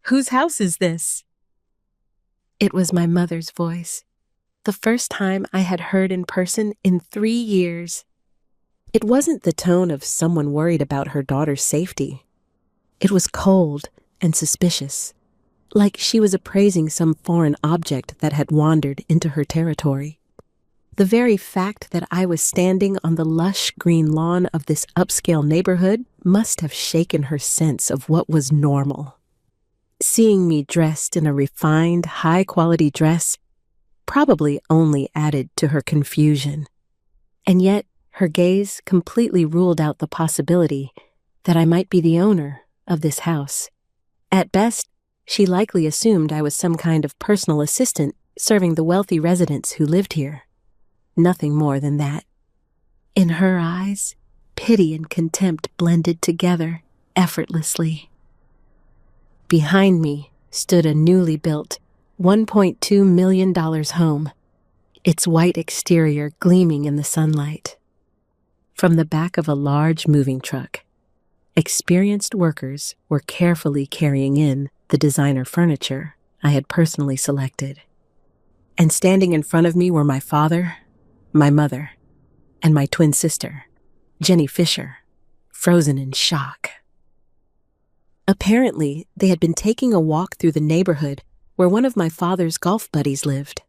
Whose house is this?" It was my mother's voice, the first time I had heard in person in 3 years. It wasn't the tone of someone worried about her daughter's safety. It was cold and suspicious, like she was appraising some foreign object that had wandered into her territory. The very fact that I was standing on the lush green lawn of this upscale neighborhood must have shaken her sense of what was normal. Seeing me dressed in a refined, high-quality dress probably only added to her confusion. And yet, her gaze completely ruled out the possibility that I might be the owner of this house. At best, she likely assumed I was some kind of personal assistant serving the wealthy residents who lived here. Nothing more than that. In her eyes, pity and contempt blended together effortlessly. Behind me stood a newly built $1.2 million home, its white exterior gleaming in the sunlight. From the back of a large moving truck, experienced workers were carefully carrying in the designer furniture I had personally selected. And standing in front of me were my father, my mother, and my twin sister, Jenny Fisher, frozen in shock. Apparently, they had been taking a walk through the neighborhood where one of my father's golf buddies lived.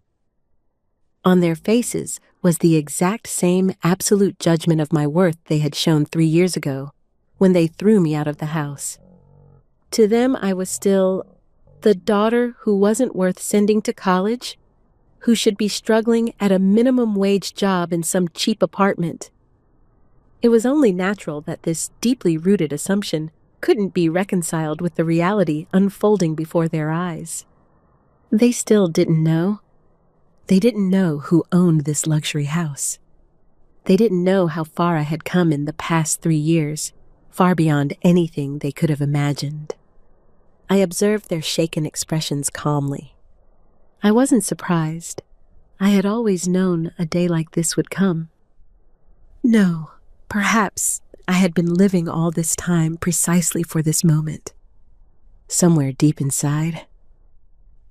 On their faces was the exact same absolute judgment of my worth they had shown 3 years ago when they threw me out of the house. To them, I was still the daughter who wasn't worth sending to college, who should be struggling at a minimum wage job in some cheap apartment. It was only natural that this deeply rooted assumption couldn't be reconciled with the reality unfolding before their eyes. They still didn't know. They didn't know who owned this luxury house. They didn't know how far I had come in the past 3 years, far beyond anything they could have imagined. I observed their shaken expressions calmly. I wasn't surprised. I had always known a day like this would come. No, perhaps I had been living all this time precisely for this moment. Somewhere deep inside,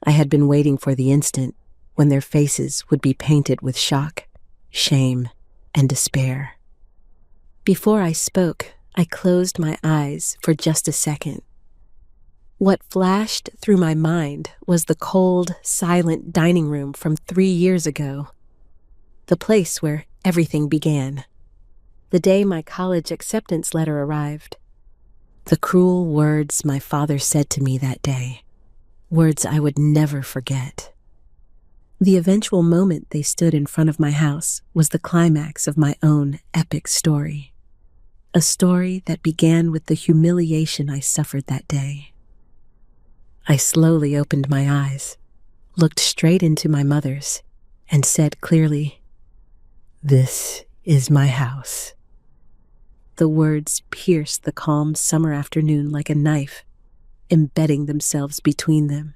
I had been waiting for the instant when their faces would be painted with shock, shame, and despair. Before I spoke, I closed my eyes for just a second. What flashed through my mind was the cold, silent dining room from 3 years ago, the place where everything began. The day my college acceptance letter arrived. The cruel words my father said to me that day, words I would never forget. The eventual moment they stood in front of my house was the climax of my own epic story. A story that began with the humiliation I suffered that day. I slowly opened my eyes, looked straight into my mother's, and said clearly, "This is my house." The words pierced the calm summer afternoon like a knife, embedding themselves between them.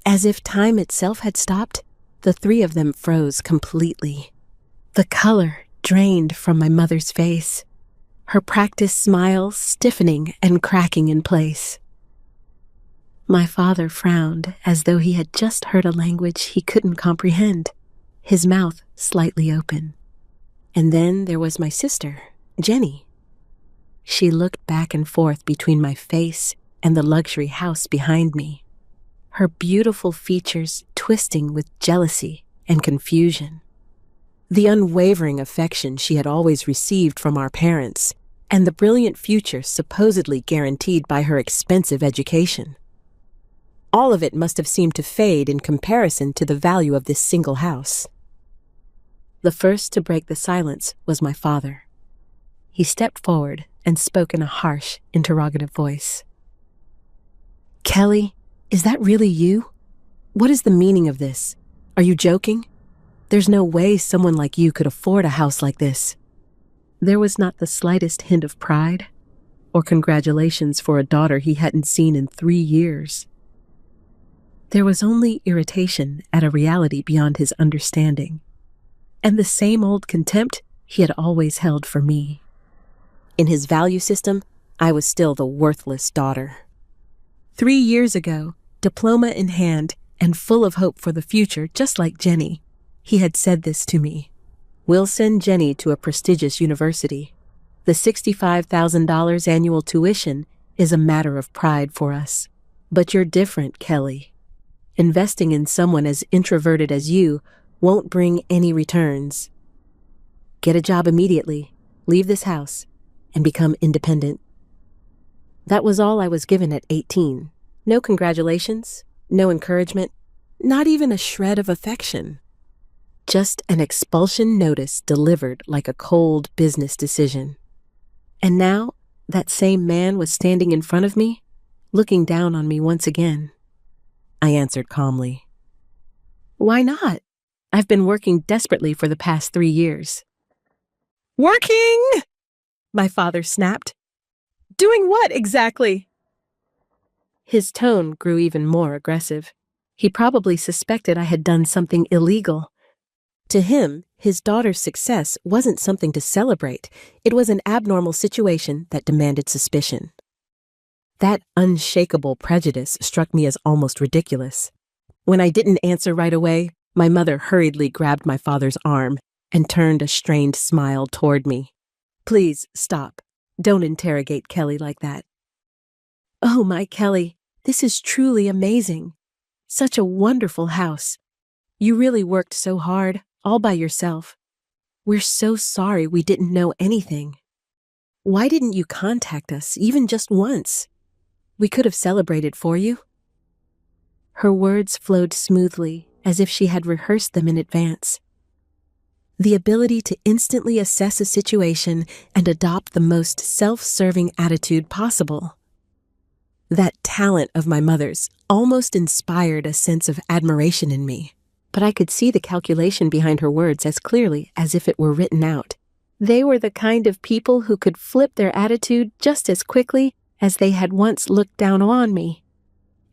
As if time itself had stopped, the 3 of them froze completely. The color drained from my mother's face, her practiced smile stiffening and cracking in place. My father frowned as though he had just heard a language he couldn't comprehend, his mouth slightly open. And then there was my sister, Jenny. She looked back and forth between my face and the luxury house behind me, her beautiful features twisting with jealousy and confusion. The unwavering affection she had always received from our parents, and the brilliant future supposedly guaranteed by her expensive education. All of it must have seemed to fade in comparison to the value of this single house. The first to break the silence was my father. He stepped forward and spoke in a harsh, interrogative voice. "Kelly, is that really you? What is the meaning of this? Are you joking? There's no way someone like you could afford a house like this." There was not the slightest hint of pride or congratulations for a daughter he hadn't seen in 3 years. There was only irritation at a reality beyond his understanding, and the same old contempt he had always held for me. In his value system, I was still the worthless daughter. 3 years ago, diploma in hand and full of hope for the future, just like Jenny, he had said this to me. We'll send Jenny to a prestigious university. The $65,000 annual tuition is a matter of pride for us. But you're different, Kelly. Investing in someone as introverted as you won't bring any returns. Get a job immediately, leave this house, and become independent. That was all I was given at 18. No congratulations, no encouragement, not even a shred of affection. Just an expulsion notice delivered like a cold business decision. And now, that same man was standing in front of me, looking down on me once again. I answered calmly. Why not? I've been working desperately for the past 3 years. Working? My father snapped. Doing what exactly? His tone grew even more aggressive. He probably suspected I had done something illegal. To him, his daughter's success wasn't something to celebrate. It was an abnormal situation that demanded suspicion. That unshakable prejudice struck me as almost ridiculous. When I didn't answer right away, my mother hurriedly grabbed my father's arm and turned a strained smile toward me. Please stop. Don't interrogate Kelly like that. Oh, my Kelly, this is truly amazing. Such a wonderful house. You really worked so hard, all by yourself. We're so sorry we didn't know anything. Why didn't you contact us, even just once? We could have celebrated for you. Her words flowed smoothly, as if she had rehearsed them in advance. The ability to instantly assess a situation and adopt the most self-serving attitude possible. That talent of my mother's almost inspired a sense of admiration in me, but I could see the calculation behind her words as clearly as if it were written out. They were the kind of people who could flip their attitude just as quickly as they had once looked down on me.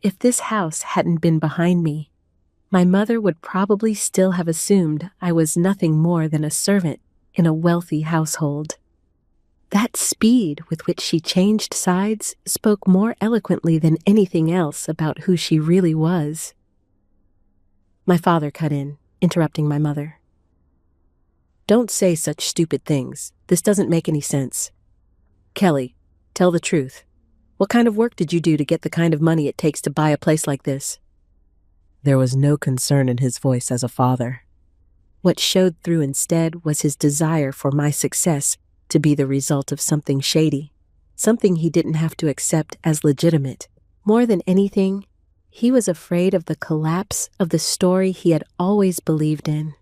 If this house hadn't been behind me, my mother would probably still have assumed I was nothing more than a servant in a wealthy household. That speed with which she changed sides spoke more eloquently than anything else about who she really was. My father cut in, interrupting my mother. Don't say such stupid things. This doesn't make any sense. Kelly, tell the truth. What kind of work did you do to get the kind of money it takes to buy a place like this? There was no concern in his voice as a father. What showed through instead was his desire for my success to be the result of something shady, something he didn't have to accept as legitimate. More than anything, he was afraid of the collapse of the story he had always believed in,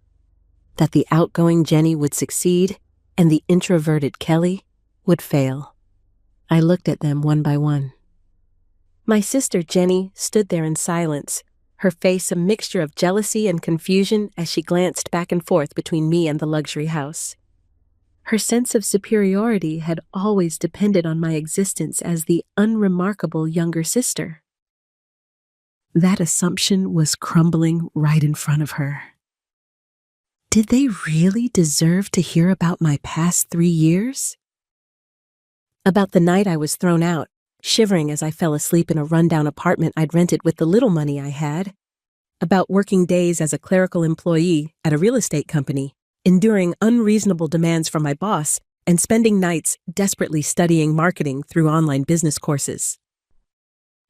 that the outgoing Jenny would succeed and the introverted Kelly would fail. I looked at them one by one. My sister Jenny stood there in silence, her face a mixture of jealousy and confusion as she glanced back and forth between me and the luxury house. Her sense of superiority had always depended on my existence as the unremarkable younger sister. That assumption was crumbling right in front of her. Did they really deserve to hear about my past 3 years? About the night I was thrown out, shivering as I fell asleep in a rundown apartment I'd rented with the little money I had. About working days as a clerical employee at a real estate company, enduring unreasonable demands from my boss, and spending nights desperately studying marketing through online business courses.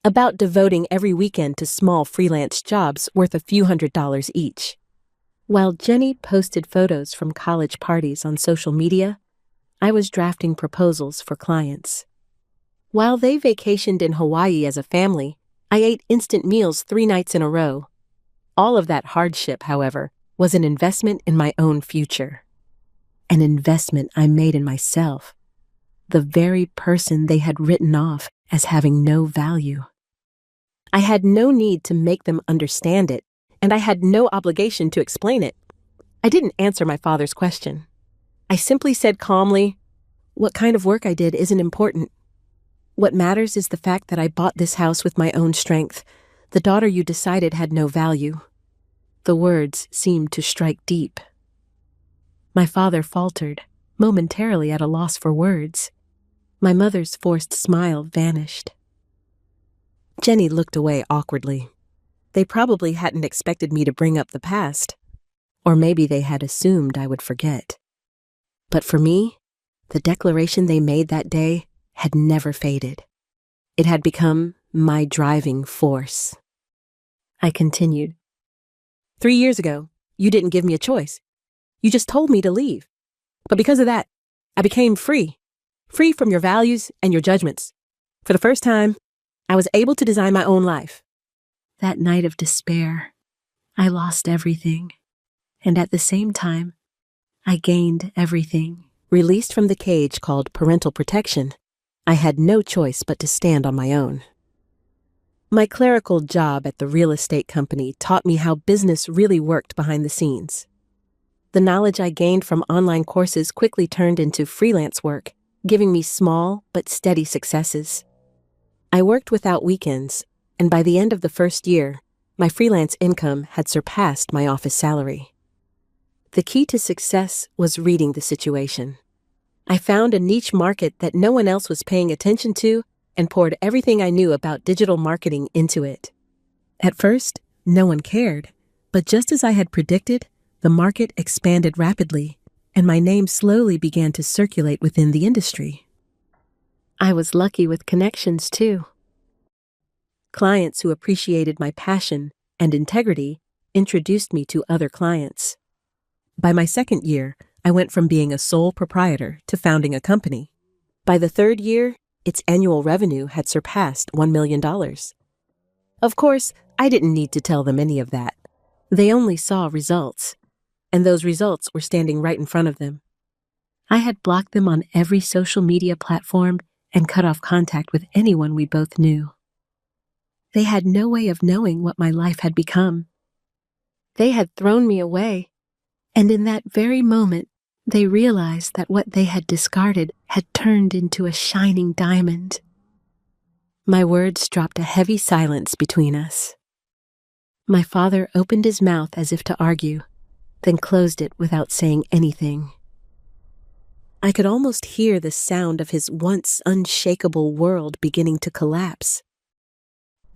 About devoting every weekend to small freelance jobs worth a few $100s each. While Jenny posted photos from college parties on social media, I was drafting proposals for clients. While they vacationed in Hawaii as a family, I ate instant meals 3 nights in a row. All of that hardship, however, was an investment in my own future. An investment I made in myself, the very person they had written off as having no value. I had no need to make them understand it, and I had no obligation to explain it. I didn't answer my father's question. I simply said calmly, "What kind of work I did isn't important. What matters is the fact that I bought this house with my own strength. The daughter you decided had no value." The words seemed to strike deep. My father faltered, momentarily at a loss for words. My mother's forced smile vanished. Jenny looked away awkwardly. They probably hadn't expected me to bring up the past. Or maybe they had assumed I would forget. But for me, the declaration they made that day had never faded. It had become my driving force. I continued. 3 years ago, you didn't give me a choice. You just told me to leave. But because of that, I became free. Free from your values and your judgments. For the first time, I was able to design my own life. That night of despair, I lost everything. And at the same time, I gained everything. Released from the cage called parental protection, I had no choice but to stand on my own. My clerical job at the real estate company taught me how business really worked behind the scenes. The knowledge I gained from online courses quickly turned into freelance work, giving me small but steady successes. I worked without weekends, and by the end of the first year, my freelance income had surpassed my office salary. The key to success was reading the situation. I found a niche market that no one else was paying attention to and poured everything I knew about digital marketing into it. At first, no one cared, but just as I had predicted, the market expanded rapidly, and my name slowly began to circulate within the industry. I was lucky with connections, too. Clients who appreciated my passion and integrity introduced me to other clients. By my second year, I went from being a sole proprietor to founding a company. By the third year, its annual revenue had surpassed $1 million. Of course, I didn't need to tell them any of that. They only saw results, and those results were standing right in front of them. I had blocked them on every social media platform and cut off contact with anyone we both knew. They had no way of knowing what my life had become. They had thrown me away, and in that very moment, they realized that what they had discarded had turned into a shining diamond. My words dropped a heavy silence between us. My father opened his mouth as if to argue, then closed it without saying anything. I could almost hear the sound of his once unshakable world beginning to collapse.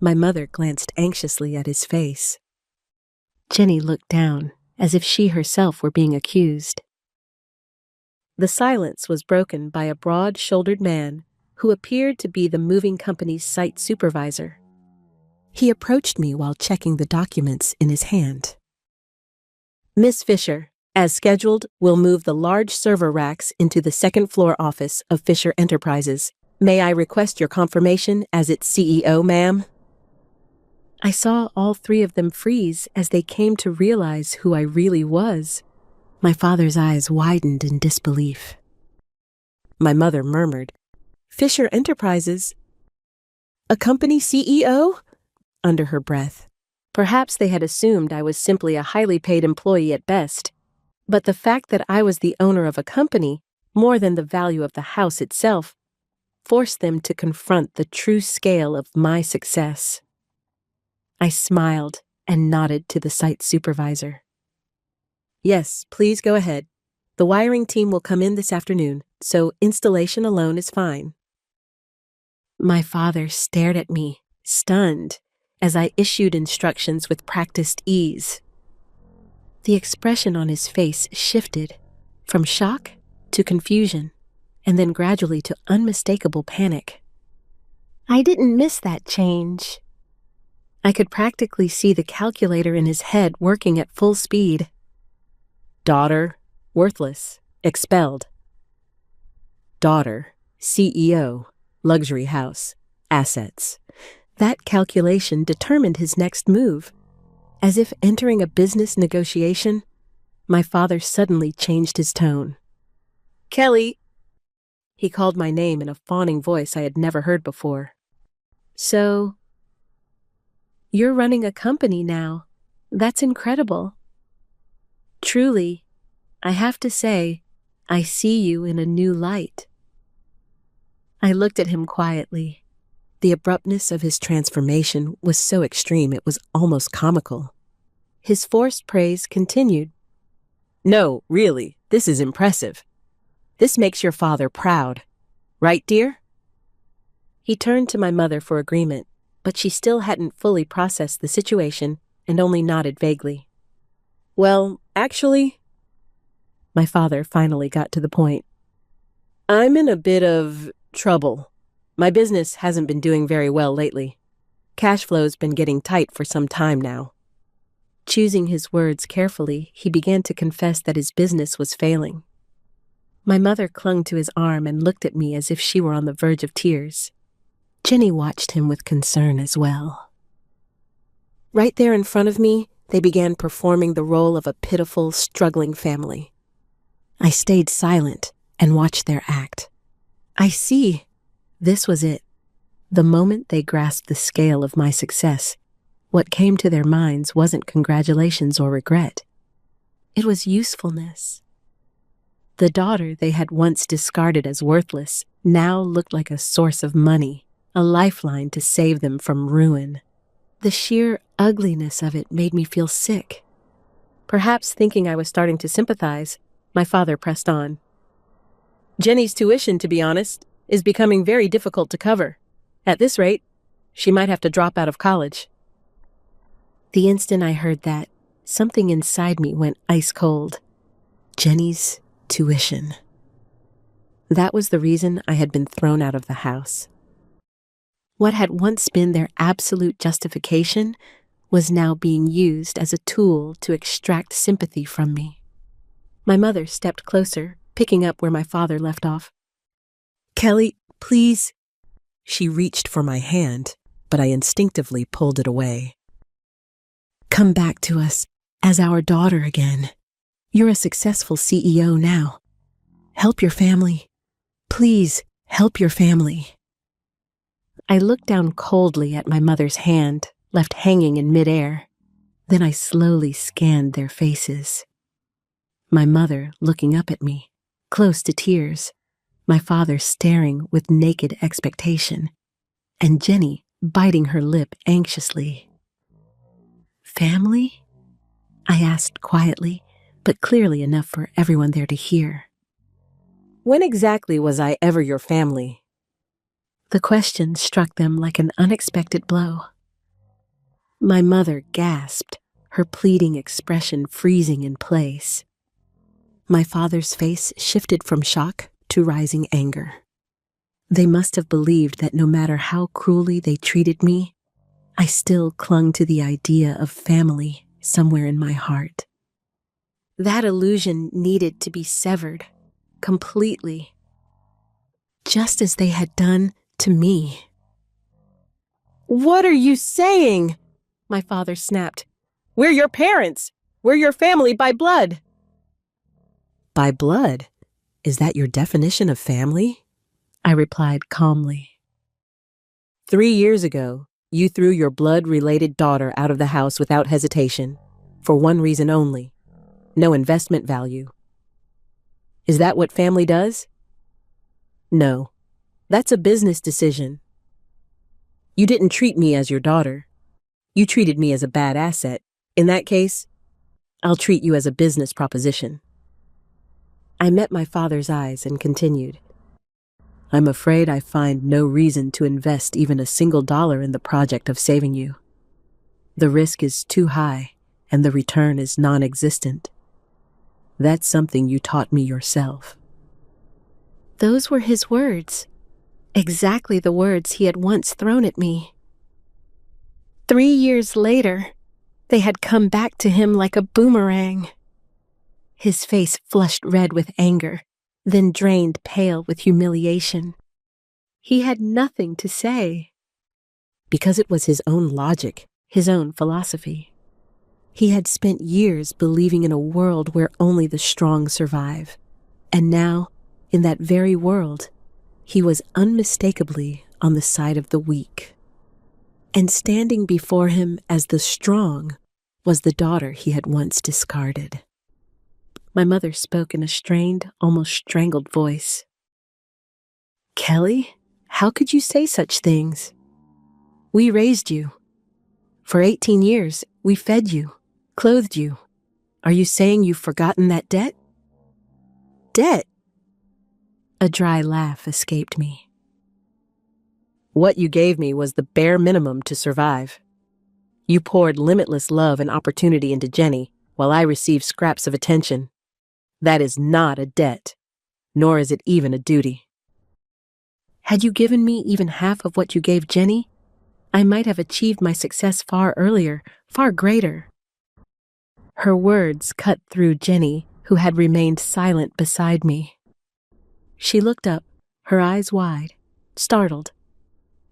My mother glanced anxiously at his face. Jenny looked down, as if she herself were being accused. The silence was broken by a broad-shouldered man who appeared to be the moving company's site supervisor. He approached me while checking the documents in his hand. Miss Fisher, as scheduled, will move the large server racks into the second-floor office of Fisher Enterprises. May I request your confirmation as its CEO, ma'am? I saw all three of them freeze as they came to realize who I really was. My father's eyes widened in disbelief. My mother murmured, "Fisher Enterprises? A company CEO?" under her breath. Perhaps they had assumed I was simply a highly paid employee at best, but the fact that I was the owner of a company, more than the value of the house itself, forced them to confront the true scale of my success. I smiled and nodded to the site supervisor. "Yes, please go ahead. The wiring team will come in this afternoon, so installation alone is fine." My father stared at me, stunned, as I issued instructions with practiced ease. The expression on his face shifted from shock to confusion, and then gradually to unmistakable panic. I didn't miss that change. I could practically see the calculator in his head working at full speed. Daughter, worthless, expelled. Daughter, CEO, luxury house, assets. That calculation determined his next move. As if entering a business negotiation, my father suddenly changed his tone. "Kelly!" He called my name in a fawning voice I had never heard before. "So, you're running a company now. That's incredible. Truly, I have to say, I see you in a new light." I looked at him quietly. The abruptness of his transformation was so extreme it was almost comical. His forced praise continued. "No, really, this is impressive. This makes your father proud. Right, dear?" He turned to my mother for agreement, but she still hadn't fully processed the situation and only nodded vaguely. Well, actually, my father finally got to the point. I'm in a bit of trouble. My business hasn't been doing very well lately. Cash flow's been getting tight for some time now. Choosing his words carefully, he began to confess that his business was failing. My mother clung to his arm and looked at me as if she were on the verge of tears. Jenny watched him with concern as well. Right there in front of me, they began performing the role of a pitiful, struggling family. I stayed silent and watched their act. I see. This was it. The moment they grasped the scale of my success, what came to their minds wasn't congratulations or regret. It was usefulness. The daughter they had once discarded as worthless now looked like a source of money, a lifeline to save them from ruin. The sheer ugliness of it made me feel sick. Perhaps thinking I was starting to sympathize, my father pressed on. Jenny's tuition, to be honest, is becoming very difficult to cover. At this rate, she might have to drop out of college. The instant I heard that, something inside me went ice cold. Jenny's tuition. That was the reason I had been thrown out of the house. What had once been their absolute justification was now being used as a tool to extract sympathy from me. My mother stepped closer, picking up where my father left off. Kelly, please. She reached for my hand, but I instinctively pulled it away. Come back to us as our daughter again. You're a successful CEO now. Help your family. Please help your family. I looked down coldly at my mother's hand, left hanging in midair. Then I slowly scanned their faces. My mother looking up at me, close to tears. My father staring with naked expectation, and Jenny biting her lip anxiously. Family? I asked quietly, but clearly enough for everyone there to hear. When exactly was I ever your family? The question struck them like an unexpected blow. My mother gasped, her pleading expression freezing in place. My father's face shifted from shock to rising anger. They must have believed that no matter how cruelly they treated me, I still clung to the idea of family somewhere in my heart. That illusion needed to be severed completely, just as they had done to me. What are you saying? My father snapped. We're your parents. We're your family by blood. By blood? Is that your definition of family? I replied calmly. 3 years ago, you threw your blood-related daughter out of the house without hesitation, for one reason only: no investment value. Is that what family does? No, that's a business decision. You didn't treat me as your daughter. You treated me as a bad asset. In that case, I'll treat you as a business proposition. I met my father's eyes and continued. I'm afraid I find no reason to invest even a single dollar in the project of saving you. The risk is too high, and the return is non-existent. That's something you taught me yourself. Those were his words, exactly the words he had once thrown at me. 3 years later, they had come back to him like a boomerang. His face flushed red with anger, then drained pale with humiliation. He had nothing to say. Because it was his own logic, his own philosophy. He had spent years believing in a world where only the strong survive. And now, in that very world, he was unmistakably on the side of the weak. And standing before him as the strong was the daughter he had once discarded. My mother spoke in a strained, almost strangled voice. Kelly, how could you say such things? We raised you. For 18 years, we fed you, clothed you. Are you saying you've forgotten that debt? Debt? A dry laugh escaped me. What you gave me was the bare minimum to survive. You poured limitless love and opportunity into Jenny, while I received scraps of attention. That is not a debt, nor is it even a duty. Had you given me even half of what you gave Jenny, I might have achieved my success far earlier, far greater. Her words cut through Jenny, who had remained silent beside me. She looked up, her eyes wide, startled.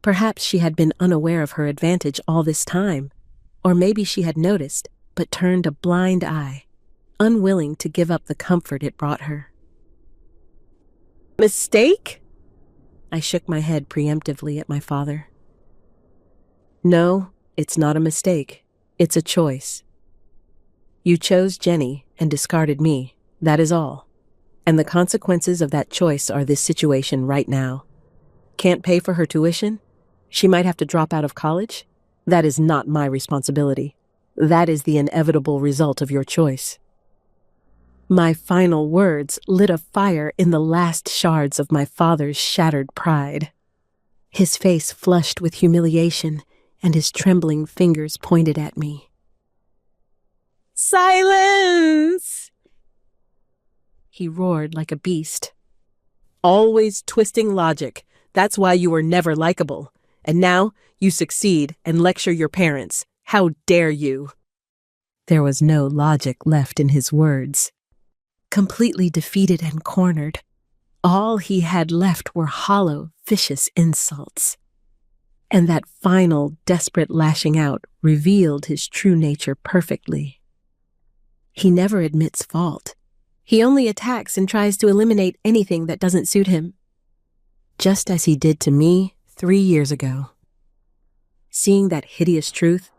Perhaps she had been unaware of her advantage all this time, or maybe she had noticed, but turned a blind eye, unwilling to give up the comfort it brought her. Mistake? I shook my head preemptively at my father. No, it's not a mistake. It's a choice. You chose Jenny and discarded me, that is all. And the consequences of that choice are this situation right now. Can't pay for her tuition? She might have to drop out of college? That is not my responsibility. That is the inevitable result of your choice. My final words lit a fire in the last shards of my father's shattered pride. His face flushed with humiliation, and his trembling fingers pointed at me. Silence! He roared like a beast. Always twisting logic. That's why you were never likable. And now you succeed and lecture your parents. How dare you? There was no logic left in his words. Completely defeated and cornered, all he had left were hollow, vicious insults. And that final, desperate lashing out revealed his true nature perfectly. He never admits fault. He only attacks and tries to eliminate anything that doesn't suit him. Just as he did to me 3 years ago. Seeing that hideous truth,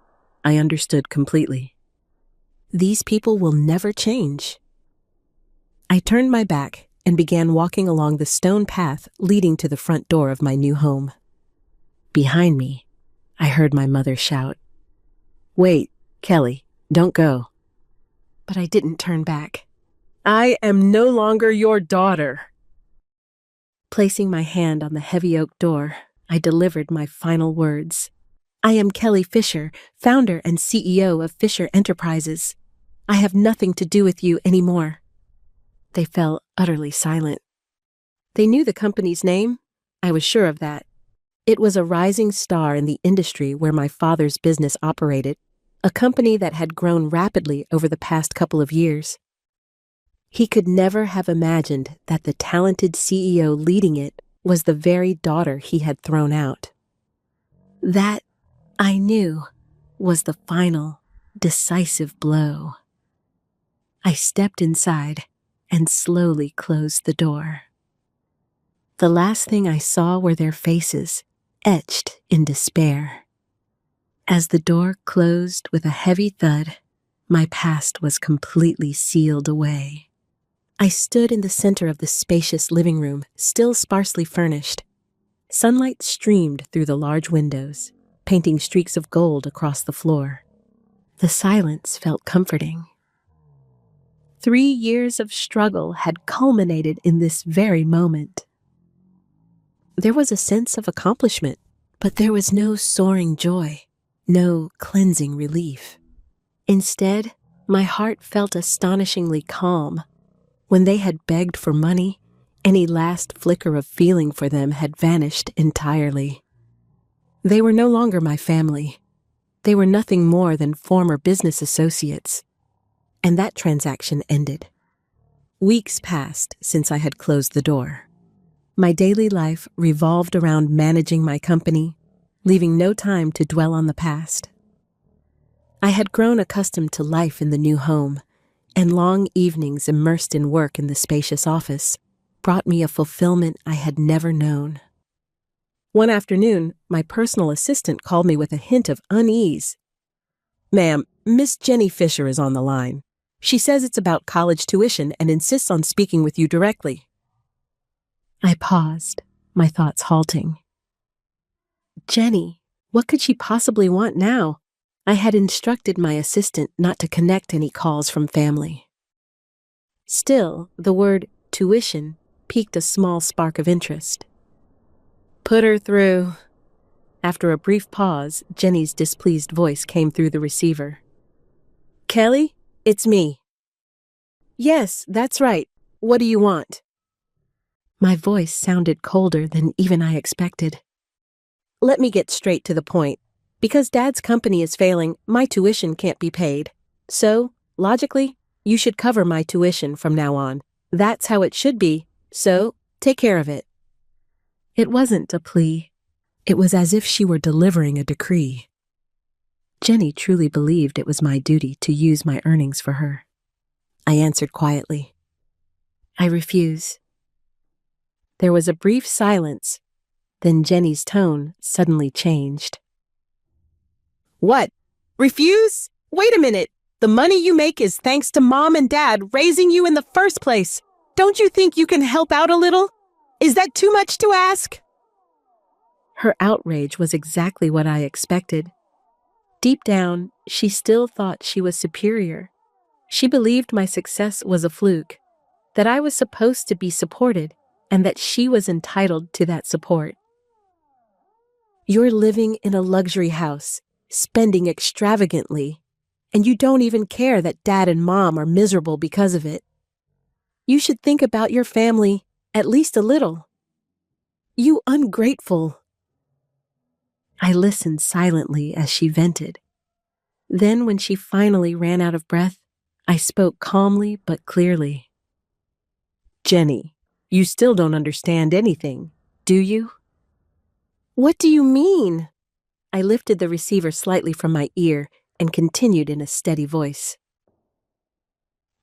I understood completely. These people will never change. I turned my back and began walking along the stone path leading to the front door of my new home. Behind me, I heard my mother shout, "Wait, Kelly, don't go." But I didn't turn back. I am no longer your daughter. Placing my hand on the heavy oak door, I delivered my final words. I am Kelly Fisher, founder and CEO of Fisher Enterprises. I have nothing to do with you anymore. They fell utterly silent. They knew the company's name. I was sure of that. It was a rising star in the industry where my father's business operated, a company that had grown rapidly over the past couple of years. He could never have imagined that the talented CEO leading it was the very daughter he had thrown out. That, I knew, was the final, decisive blow. I stepped inside and slowly closed the door. The last thing I saw were their faces, etched in despair. As the door closed with a heavy thud, my past was completely sealed away. I stood in the center of the spacious living room, still sparsely furnished. Sunlight streamed through the large windows, painting streaks of gold across the floor. The silence felt comforting. 3 years of struggle had culminated in this very moment. There was a sense of accomplishment, but there was no soaring joy, no cleansing relief. Instead, my heart felt astonishingly calm. When they had begged for money, any last flicker of feeling for them had vanished entirely. They were no longer my family. They were nothing more than former business associates. And that transaction ended. Weeks passed since I had closed the door. My daily life revolved around managing my company, leaving no time to dwell on the past. I had grown accustomed to life in the new home, and long evenings immersed in work in the spacious office brought me a fulfillment I had never known. One afternoon, my personal assistant called me with a hint of unease. "Ma'am, Miss Jenny Fisher is on the line. She says it's about college tuition and insists on speaking with you directly." I paused, my thoughts halting. Jenny, what could she possibly want now? I had instructed my assistant not to connect any calls from family. Still, the word tuition piqued a small spark of interest. "Put her through," After a brief pause, Jenny's displeased voice came through the receiver. Kelly, it's me. Yes, that's right. What do you want? My voice sounded colder than even I expected. Let me get straight to the point. Because Dad's company is failing, my tuition can't be paid. So, logically, you should cover my tuition from now on. That's how it should be, so take care of it. It wasn't a plea. It was as if she were delivering a decree. Jenny truly believed it was my duty to use my earnings for her. I answered quietly. I refuse. There was a brief silence. Then Jenny's tone suddenly changed. What? Refuse? Wait a minute. The money you make is thanks to Mom and Dad raising you in the first place. Don't you think you can help out a little? Is that too much to ask? Her outrage was exactly what I expected. Deep down, she still thought she was superior. She believed my success was a fluke, that I was supposed to be supported, and that she was entitled to that support. You're living in a luxury house, spending extravagantly, and you don't even care that Dad and Mom are miserable because of it. You should think about your family, at least a little. You ungrateful. I listened silently as she vented. Then, when she finally ran out of breath, I spoke calmly but clearly. Jenny, you still don't understand anything, do you? What do you mean? I lifted the receiver slightly from my ear and continued in a steady voice.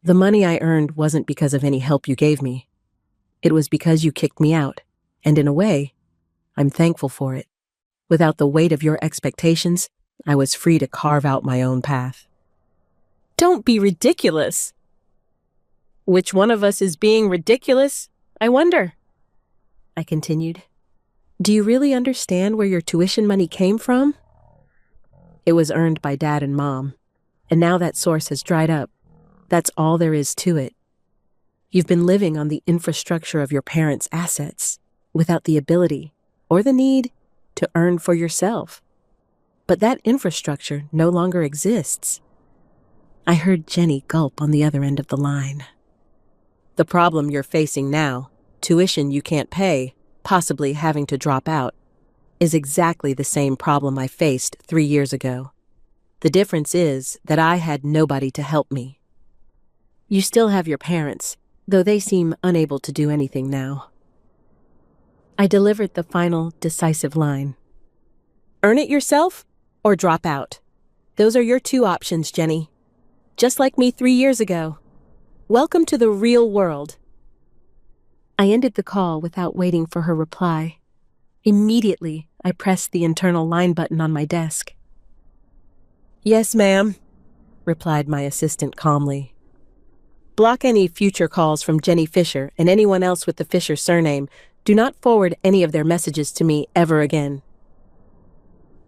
The money I earned wasn't because of any help you gave me. It was because you kicked me out, and in a way, I'm thankful for it. Without the weight of your expectations, I was free to carve out my own path. Don't be ridiculous. Which one of us is being ridiculous, I wonder? I continued. Do you really understand where your tuition money came from? It was earned by Dad and Mom, and now that source has dried up. That's all there is to it. You've been living on the infrastructure of your parents' assets, without the ability, or the need, to earn for yourself. But that infrastructure no longer exists. I heard Jenny gulp on the other end of the line. The problem you're facing now, tuition you can't pay, possibly having to drop out, is exactly the same problem I faced 3 years ago. The difference is that I had nobody to help me. You still have your parents, though they seem unable to do anything now. I delivered the final, decisive line. Earn it yourself or drop out. Those are your two options, Jenny. Just like me 3 years ago. Welcome to the real world. I ended the call without waiting for her reply. Immediately, I pressed the internal line button on my desk. Yes, ma'am, replied my assistant calmly. Block any future calls from Jenny Fisher and anyone else with the Fisher surname. Do not forward any of their messages to me ever again.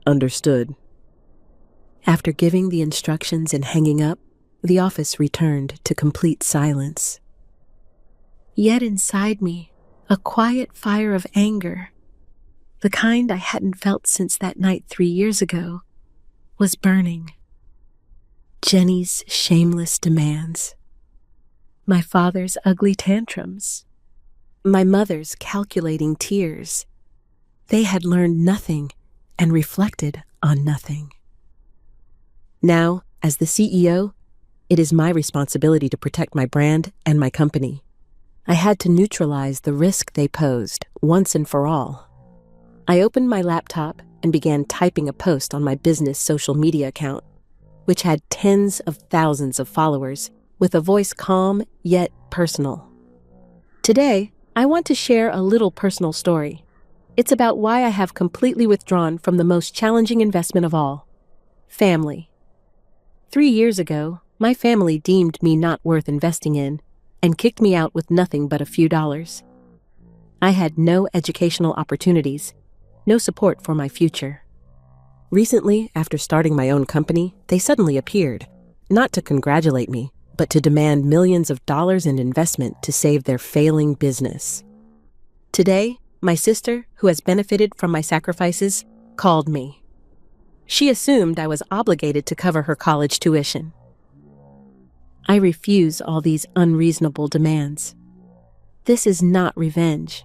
Understood. After giving the instructions and hanging up, the office returned to complete silence. Yet inside me, a quiet fire of anger, the kind I hadn't felt since that night 3 years ago, was burning. Jenny's shameless demands, my father's ugly tantrums, my mother's calculating tears. They had learned nothing and reflected on nothing. Now, as the CEO, it is my responsibility to protect my brand and my company. I had to neutralize the risk they posed once and for all. I opened my laptop and began typing a post on my business social media account, which had tens of thousands of followers, with a voice calm yet personal. Today, I want to share a little personal story. It's about why I have completely withdrawn from the most challenging investment of all, family. 3 years ago, my family deemed me not worth investing in and kicked me out with nothing but a few dollars. I had no educational opportunities, no support for my future. Recently, after starting my own company, they suddenly appeared, not to congratulate me, but to demand millions of dollars in investment to save their failing business. Today, my sister, who has benefited from my sacrifices, called me. She assumed I was obligated to cover her college tuition. I refuse all these unreasonable demands. This is not revenge.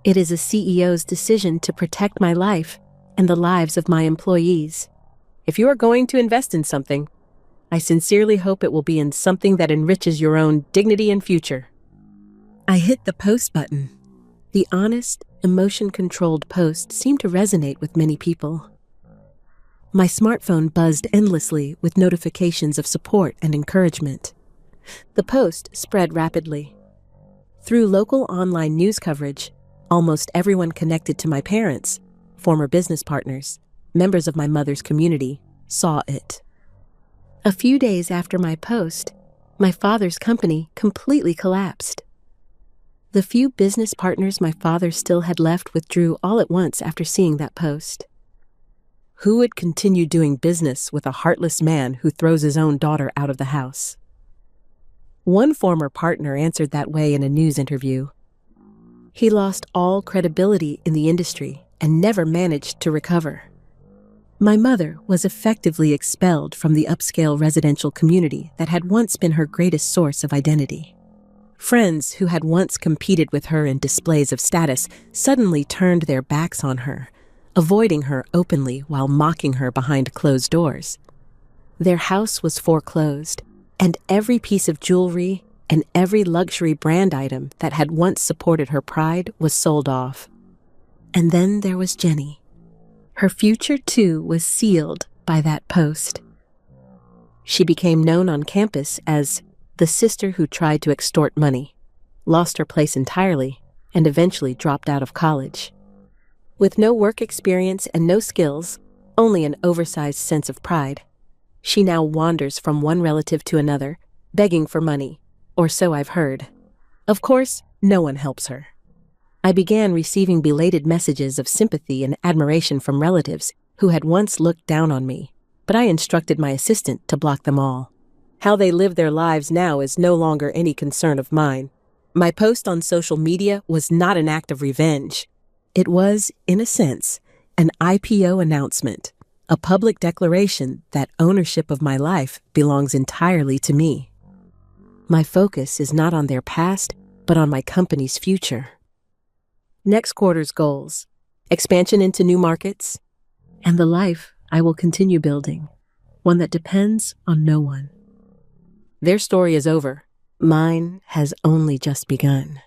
It is a CEO's decision to protect my life and the lives of my employees. If you are going to invest in something, I sincerely hope it will be in something that enriches your own dignity and future. I hit the post button. The honest, emotion-controlled post seemed to resonate with many people. My smartphone buzzed endlessly with notifications of support and encouragement. The post spread rapidly. Through local online news coverage, almost everyone connected to my parents, former business partners, members of my mother's community, saw it. A few days after my post, my father's company completely collapsed. The few business partners my father still had left withdrew all at once after seeing that post. Who would continue doing business with a heartless man who throws his own daughter out of the house? One former partner answered that way in a news interview. He lost all credibility in the industry and never managed to recover. My mother was effectively expelled from the upscale residential community that had once been her greatest source of identity. Friends who had once competed with her in displays of status suddenly turned their backs on her, avoiding her openly while mocking her behind closed doors. Their house was foreclosed, and every piece of jewelry and every luxury brand item that had once supported her pride was sold off. And then there was Jenny. Her future, too, was sealed by that post. She became known on campus as the sister who tried to extort money, lost her place entirely, and eventually dropped out of college. With no work experience and no skills, only an oversized sense of pride, she now wanders from one relative to another, begging for money, or so I've heard. Of course, no one helps her. I began receiving belated messages of sympathy and admiration from relatives who had once looked down on me, but I instructed my assistant to block them all. How they live their lives now is no longer any concern of mine. My post on social media was not an act of revenge. It was, in a sense, an IPO announcement, a public declaration that ownership of my life belongs entirely to me. My focus is not on their past, but on my company's future. Next quarter's goals: expansion into new markets, and the life I will continue building, one that depends on no one. Their story is over. Mine has only just begun.